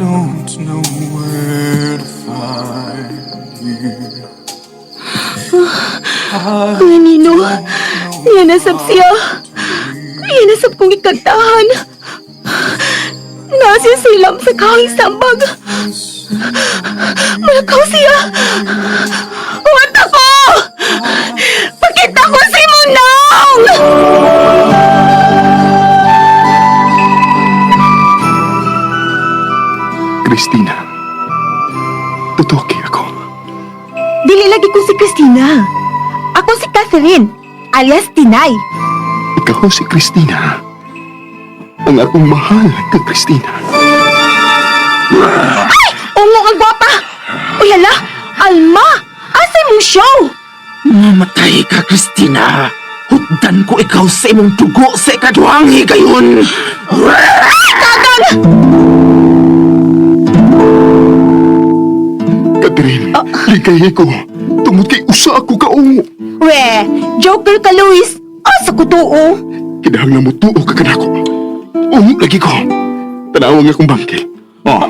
don't know where to find you. Nino, yan nasab siya. Yan nasab kong ikagtahan. Nasi silam sa kahing sambag. Malakaw siya. Huwag ako! Pakita ko si Munong! Christina, tutuki ako. Dili lagi ko si Christina. Ako si Catherine, alias Tinay. Ikaw si Christina. Ang akong mahal ka, Christina. Ay! Ungo ang gwapa! Uy, hala! Alma! Asay mong show? Mamatay ka, Christina. Hutdan ko ikaw sa imong dugo sa ikaduhang higayon. Kagang! Catherine, ligay ko. Tungod kay usa ako kaungo. We, joker ka, Luis. Asa ko tuo? Kinahanglan mo tuo ka kanako. Ungo lagi ko. Tanawang akong bangkil. Oh,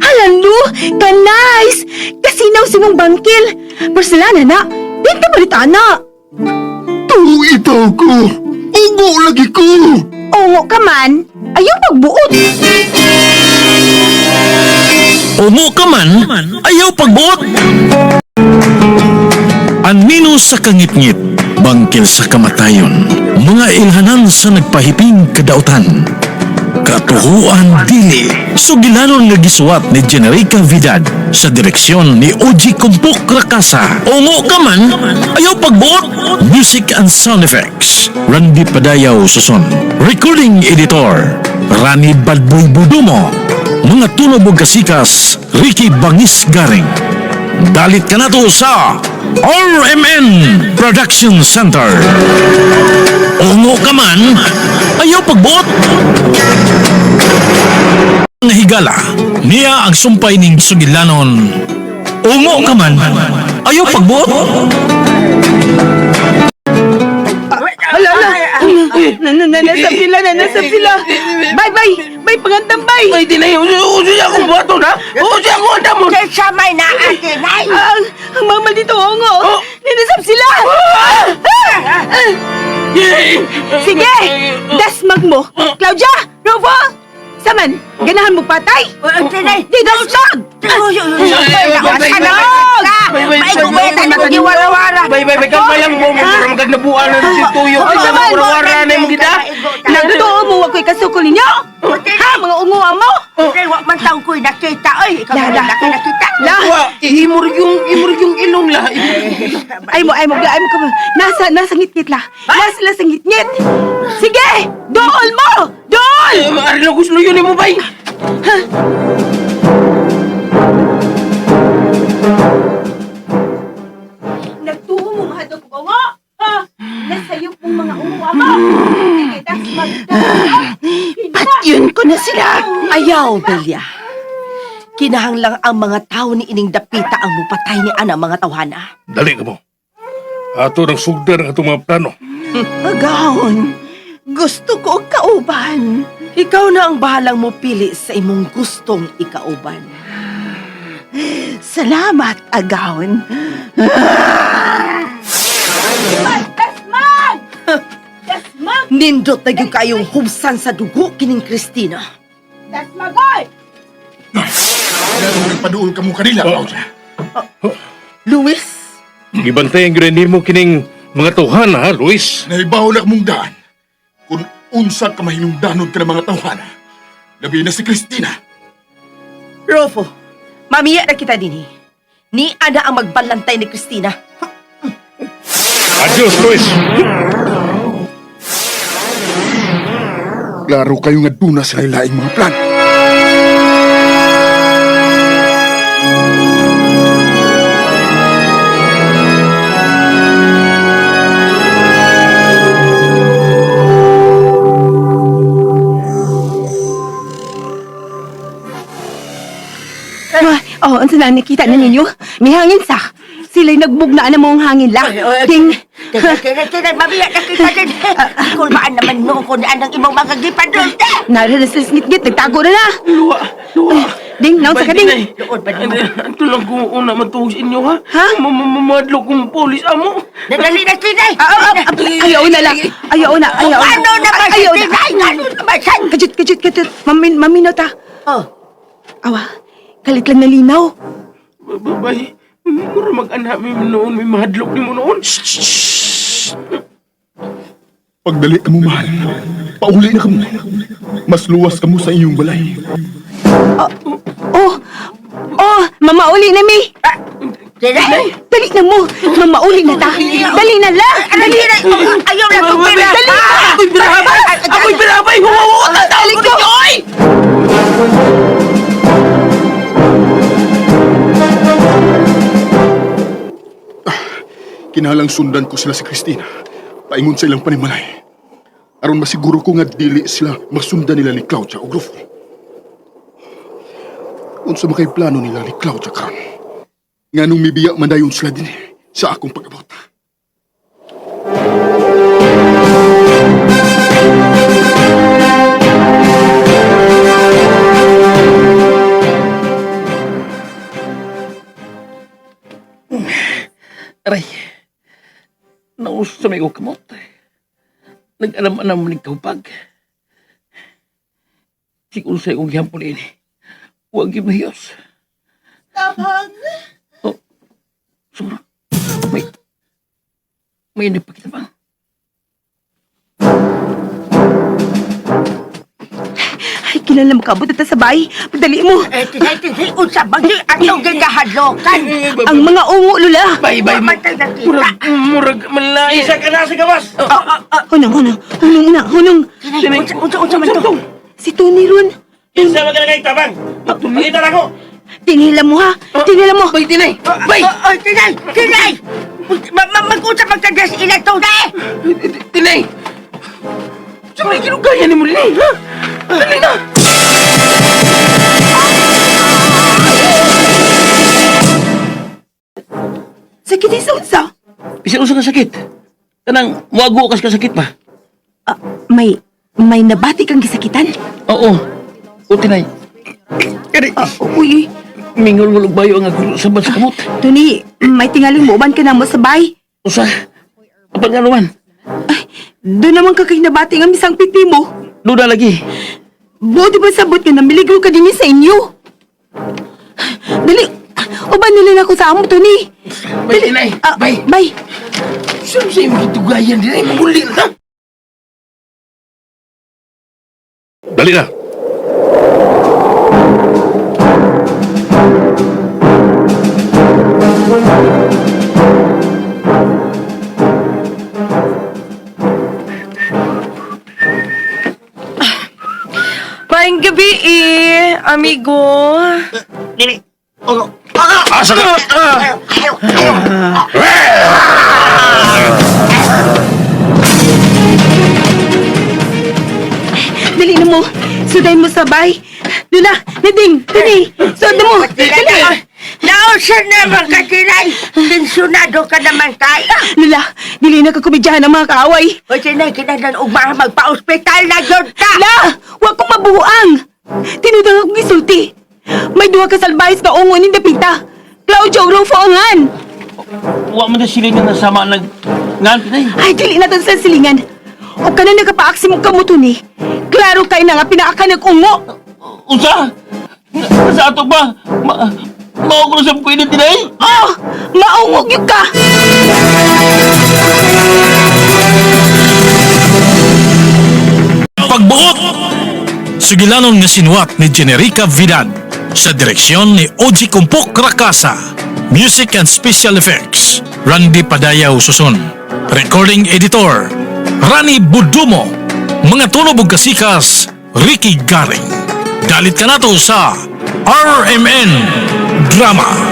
Halando! Ka-nice! Kasinaw si mong bangkil. Porcelana na. Dito balita na. tuo itaw ko. Ungo lagi ko. Ungo ka man. Ayaw pagbuot. Umo ka man, ayaw pagbuot. Anino sa kangit-ngit, bangkil sa kamatayon, mga ilhanan sa nagpahiping kadautan. Katuhuan dili, sugilanon nga gisuwat ni Generica Vidal sa direksyon ni Oji Kumpuk Rakasa. Ungo ka man, ayaw pagbuot. Music and sound effects, Randy Padayaw Suson. Recording editor, Rani Badboy Budumo. Mga tunog o kasikas, Ricky Bangis Garing. Dalit ka na to sa RMN Production Center. Ungo ka man, ayaw pagbuot. Ang higala, niya ang sumpay ning sugilanon. Ungo ka man, ayaw pagbuot. Nanasab sila. Bye. Bye, pangantambay. Ay, Tinay, uso akong buhato na. Uso akong andamon. Samay na ate, nay! Ang mga maldito ongo. Nanasab sila. Sige, dasmag mo. Claudia, Rovo, Saman, ganahan mo patay. Tinay! Di dasmag. May kubetan na kung iwara-wara! Bay, kampalang mo. Magag nabuan na si Tuyo. Ay, saman. Wara na yung gida. Nagtuo mo, wag ko'y kasukol ninyo. Ha, mga unguan mo. Tinay, wak man taong ko'y nakita, ay! Ikaw Lala. na nakita! Wa, imurig yung ilong la. Ay mo ka ba? Nasa ngit-ngit la. Nasa sa ngit-ngit. Sige, dool mo. Dool. Maaari na gusto yun mo, bay. Nagtuo mo mahadok ko nga. Ha? Nasayop mong mga unguan mo. Sige, dasmag. Patyun ko na sila! Ayaw, Belia. Kinahanglang ang mga tao ni ining dapita ang mupatay ni Ana mga tawhana. Dali ka mo. Ato ng sugdan ang atong mga plano. Agahon, gusto ko ang kauban. Ikaw na ang bahalang mo pili sa imong gustong ikauban. Salamat, Agahon. Dasmag! Dasmag! Nindot na yung kayong humsan sa dugo kining Christina. Dasmag, oy! Kaya nagpaduol ka mo kanila, Claudia. Luis, Gibantayan yun mo kining mga tawhana, ha, Luis? Naibaw na mong daan. Kung unsa ka mahinungdanod ka ng mga tawhana, labi na si Christina. Rofo, mamiya na kita din. Ni Ana ang magbalantay ni Christina. Adios, Luis! Klaro kayo nga duna sa laing mga plan. Ang sana nakita na ninyo. May hangin sa. Sila'y nagbugna na mo ang hangin la. Ting, Tinay, mabiya na kita din. Kulmaan naman noon kung anang imong mga gipadol. Nara na sila sa ngit-ngit, nagtago na na. Luwa. Ding, naon sa ka, Ding? Luod ba mo? Ito lang kung una matungos inyo, ha? Ha? Mamadlo kong polis, amo. Nadali na, Tinay. Ayaw na lang. Ayaw na. Ano naman si Ayaw na. Tinay? Ano naman siya? Kajut. Maminaw ta. Oh, Awa, kalit lang na linaw. Babay, mura mag-anak mi noon, may mahadlok ni mo noon. Pagdali ka mo, mahal. Pauli na ka mo. Mas luwas ka mo sa iyong balay. Mamauli na, mi. Tinay. Dali na mo. Mamauli na ta. Dali na la. Dali na. Ayaw na kong pera. Dali na. Ako'y birabay! Huwag! Dali ko. Kinahalang sundan ko sila si Christina. Paingon sa ilang panimalay. Aron masiguro ko nga dili sila masundan nila ni Claudia o Grufo. Unsa makay plano nila ni Claudia karon? Nga nung mibiya manayon sila din sa akong pag-abot. Aray, naus sa may kamot. Nag-alam-alam ni kaupag. Siguro sa ikong gihampol ini. Huwag gimahiyos. Tabang. Oh, sumra. May nagpakita bang? Ay, kilala makabot na sa bahay. Pagdali mo. Tinay, unsa bang di atong gigahadlokan? Ang mga ungo, lula. Bay, Mamatay na kita. murag, malay. Isa ka na sa gawas. Hunong. Tinay, unsa man to? Si Tony ron. Isa magalagay tabang. Magtulitan ako. Tinila mo ha. Tinila mo. Bay, tinay. Bay! Tinay! Mag-usap magkadas ilang to na eh! Tinay! Sa may kinugaya ni mo rin, ha? Dali na! Sakit sa unsa. Bisan usa ka sakit. Kanang muago kas ka sakit ba? May nabati kang gisakitan. Oo. O tinay. Kani, Uy, mingol-ngulog bayo ang agulo sa sa kamot. Tony, may tingaling muuban ka na mo sa bahay. Usa. Apan nga naman. Doon naman ka kay nabati nga misang pipi mo. Luda lagi. Buti ba sabot ka na miligro ka din sa inyo? Dali, uban nila na ako sa amo, Tony. Bay, tinay. Bay. Bay. Saan sa iyong gitugayan din ay maguli na? Dali na. Maayong gabi amigo. Asa ka? Dali na mo. Suday mo sa bahay. Lula, Nading, Tony, suday mo. Dali. Nausan naman ka, Tinay! Tensyonado ka naman kaya! Lula, dili na ka kumidyahan ng mga kaaway. O Tinay, kinahanglan ugma magpa-ospital na yun ka! La, huwag kong mabuhuang. Tinutang akong gisulti. May duha ka salbayas ka ungo ni Dapita. Claudio Grufo angan. Wa man na silingan na sama nag... Ngan, tinay. Ay, dili na to sa silingan. O ka na nagkapaaksim mo kamuto ni. Klaro kay na nga pinaka nag-ungo. Usa! Sa ato ba? Mao ko sa pwede, tinay. Oh, maungog yung ka. Pagbuot! Sugilanon nga sinuwat ni Generica Vidal sa direksyon ni Oji Kumpok Rakasa. Music and Special Effects, Randy Padayaw Suson. Recording Editor, Rani Budumo. Mga tunog ug kasikas, Ricky Garing. Dalit ka nato sa RMN Drama.